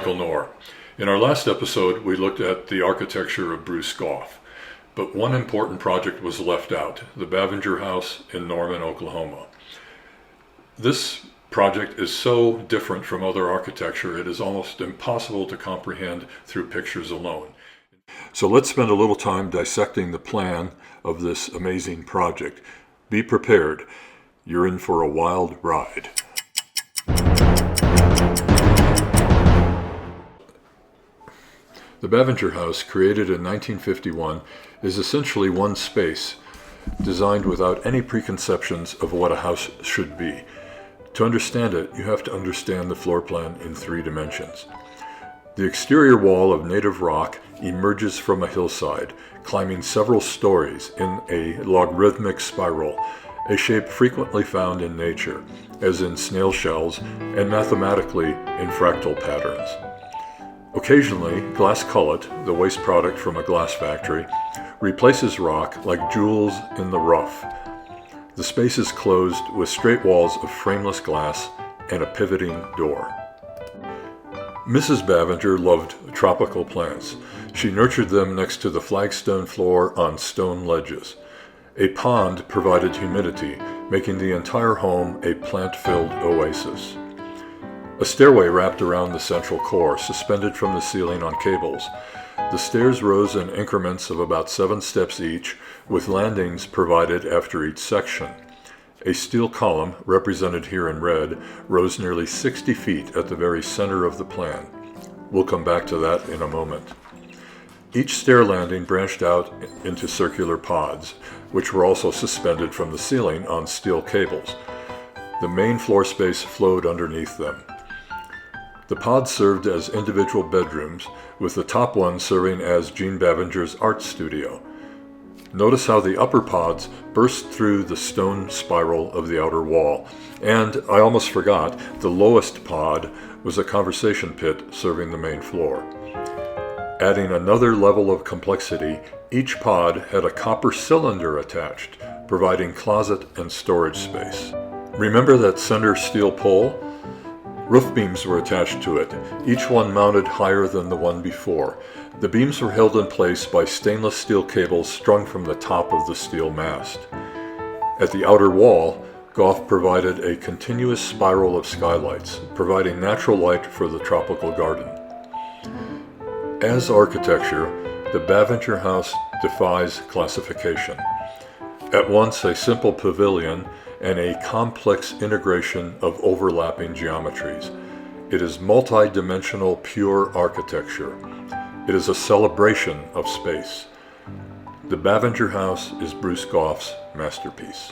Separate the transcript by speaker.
Speaker 1: Michael Knorr. In our last episode, we looked at the architecture of Bruce Goff, but one important project was left out, the Bavinger house in Norman, Oklahoma. This project is so different from other architecture, it is almost impossible to comprehend through pictures alone. So let's spend a little time dissecting the plan of this amazing project. Be prepared. You're in for a wild ride. The Bavinger house, created in 1951, is essentially one space, designed without any preconceptions of what a house should be. To understand it, you have to understand the floor plan in 3 dimensions. The exterior wall of native rock emerges from a hillside, climbing several stories in a logarithmic spiral, a shape frequently found in nature, as in snail shells, and mathematically in fractal patterns. Occasionally, glass cullet, the waste product from a glass factory, replaces rock like jewels in the rough. The space is closed with straight walls of frameless glass and a pivoting door. Mrs. Bavinger loved tropical plants. She nurtured them next to the flagstone floor on stone ledges. A pond provided humidity, making the entire home a plant-filled oasis. A stairway wrapped around the central core, suspended from the ceiling on cables. The stairs rose in increments of about 7 steps each, with landings provided after each section. A steel column, represented here in red, rose nearly 60 feet at the very center of the plan. We'll come back to that in a moment. Each stair landing branched out into circular pods, which were also suspended from the ceiling on steel cables. The main floor space flowed underneath them. The pods served as individual bedrooms, with the top one serving as Jean Bavinger's art studio. Notice how the upper pods burst through the stone spiral of the outer wall. And I almost forgot, the lowest pod was a conversation pit serving the main floor. Adding another level of complexity, each pod had a copper cylinder attached, providing closet and storage space. Remember that center steel pole? Roof beams were attached to it, each one mounted higher than the one before. The beams were held in place by stainless steel cables strung from the top of the steel mast. At the outer wall, Goff provided a continuous spiral of skylights, providing natural light for the tropical garden. As architecture, the Bavinger house defies classification. At once a simple pavilion and a complex integration of overlapping geometries. It is multi-dimensional pure architecture. It is a celebration of space. The Bavinger house is Bruce Goff's masterpiece.